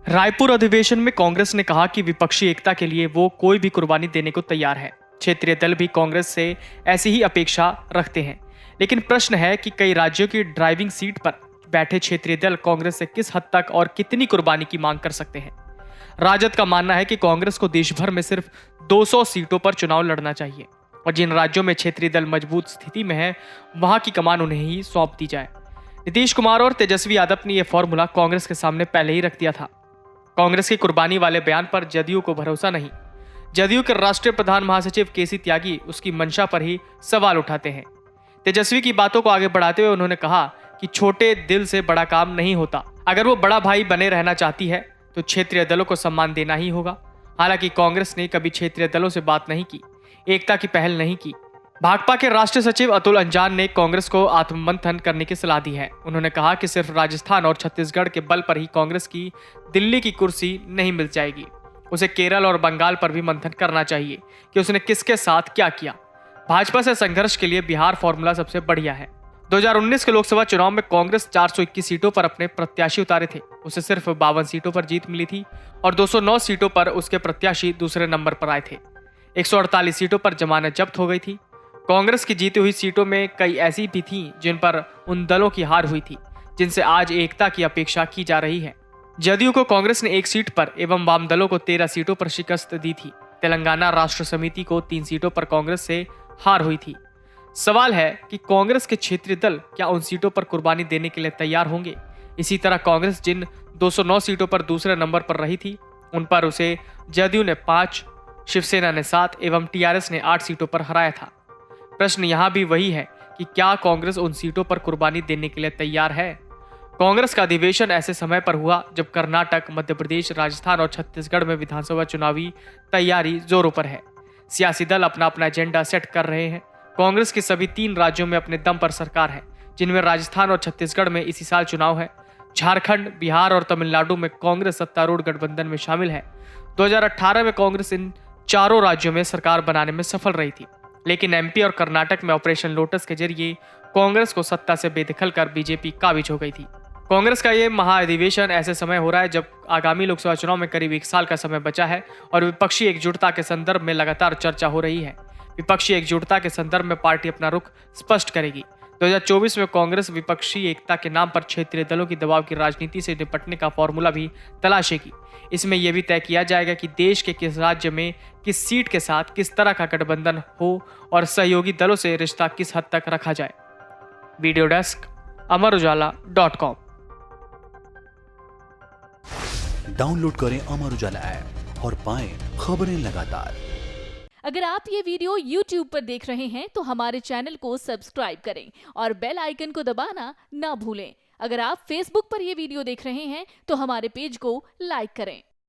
रायपुर अधिवेशन में कांग्रेस ने कहा कि विपक्षी एकता के लिए वो कोई भी कुर्बानी देने को तैयार है। क्षेत्रीय दल भी कांग्रेस से ऐसी ही अपेक्षा रखते हैं। लेकिन प्रश्न है कि कई राज्यों की ड्राइविंग सीट पर बैठे क्षेत्रीय दल कांग्रेस से किस हद तक और कितनी कुर्बानी की मांग कर सकते हैं। राजद का मानना है कि कांग्रेस को देश भर में सिर्फ 200 सीटों पर चुनाव लड़ना चाहिए और जिन राज्यों में क्षेत्रीय दल मजबूत स्थिति में है वहां की कमान उन्हें ही सौंप दी जाए। नीतीश कुमार और तेजस्वी यादव ने यह फॉर्मूला कांग्रेस के सामने पहले ही रख दिया था। कांग्रेस के कुर्बानी वाले बयान पर जदयू को भरोसा नहीं। जदयू के राष्ट्रीय प्रधान महासचिव केसी त्यागी उसकी मंशा पर ही सवाल उठाते हैं। तेजस्वी की बातों को आगे बढ़ाते हुए उन्होंने कहा कि छोटे दिल से बड़ा काम नहीं होता। अगर वो बड़ा भाई बने रहना चाहती है तो क्षेत्रीय दलों को सम्मान देना ही होगा। हालांकि कांग्रेस ने कभी क्षेत्रीय दलों से बात नहीं की, एकता की पहल नहीं की। भाकपा के राष्ट्रीय सचिव अतुल अंजान ने कांग्रेस को आत्ममंथन करने की सलाह दी है। उन्होंने कहा कि सिर्फ राजस्थान और छत्तीसगढ़ के बल पर ही कांग्रेस की दिल्ली की कुर्सी नहीं मिल जाएगी। उसे केरल और बंगाल पर भी मंथन करना चाहिए कि उसने किसके साथ क्या किया। भाजपा से संघर्ष के लिए बिहार फॉर्मूला सबसे बढ़िया है। 2019 के लोकसभा चुनाव में कांग्रेस 421 सीटों पर अपने प्रत्याशी उतारे थे। उसे सिर्फ 52 सीटों पर जीत मिली थी और 209 सीटों पर उसके प्रत्याशी दूसरे नंबर पर आए थे। 148 सीटों पर जमानत जब्त हो गई थी। कांग्रेस की जीती हुई सीटों में कई ऐसी भी थीं जिन पर उन दलों की हार हुई थी जिनसे आज एकता की अपेक्षा की जा रही है। जदयू को कांग्रेस ने 1 सीट पर एवं वाम दलों को 13 सीटों पर शिकस्त दी थी। तेलंगाना राष्ट्र समिति को 3 सीटों पर कांग्रेस से हार हुई थी। सवाल है कि कांग्रेस के क्षेत्रीय दल क्या उन सीटों पर कुर्बानी देने के लिए तैयार होंगे। इसी तरह कांग्रेस जिन 209 सीटों पर दूसरे नंबर पर रही थी उन पर उसे जदयू ने 5, शिवसेना ने 7 एवं टीआरएस ने 8 सीटों पर हराया था। प्रश्न यहां भी वही है कि क्या कांग्रेस उन सीटों पर कुर्बानी देने के लिए तैयार है। कांग्रेस का अधिवेशन ऐसे समय पर हुआ जब कर्नाटक, मध्य प्रदेश, राजस्थान और छत्तीसगढ़ में विधानसभा चुनावी तैयारी जोरों पर है। सियासी दल अपना अपना एजेंडा सेट कर रहे हैं। कांग्रेस के सभी 3 राज्यों में अपने दम पर सरकार है, जिनमें राजस्थान और छत्तीसगढ़ में इसी साल चुनाव है। झारखंड, बिहार और तमिलनाडु में कांग्रेस सत्तारूढ़ गठबंधन में शामिल है। 2018 में कांग्रेस इन चारों राज्यों में सरकार बनाने में सफल रही थी, लेकिन एमपी और कर्नाटक में ऑपरेशन लोटस के जरिए कांग्रेस को सत्ता से बेदखल कर बीजेपी काबिज हो गई थी। कांग्रेस का ये महाअधिवेशन ऐसे समय हो रहा है जब आगामी लोकसभा चुनाव में करीब 1 साल का समय बचा है और विपक्षी एकजुटता के संदर्भ में लगातार चर्चा हो रही है। विपक्षी एकजुटता के संदर्भ में पार्टी अपना रुख स्पष्ट करेगी। 2024 में कांग्रेस विपक्षी एकता के नाम पर क्षेत्रीय दलों की दबाव की राजनीति से निपटने का फॉर्मूला भी तलाशेगी। इसमें यह भी तय किया जाएगा कि देश के किस राज्य में किस सीट के साथ किस तरह का गठबंधन हो और सहयोगी दलों से रिश्ता किस हद तक रखा जाए। Video desk amarujala.com। डाउनलोड करें अमर उजाला ऐप और पाएं खबरें लगातार। अगर आप ये वीडियो YouTube पर देख रहे हैं तो हमारे चैनल को सब्सक्राइब करें और बेल आइकन को दबाना ना भूलें। अगर आप Facebook पर ये वीडियो देख रहे हैं तो हमारे पेज को लाइक करें।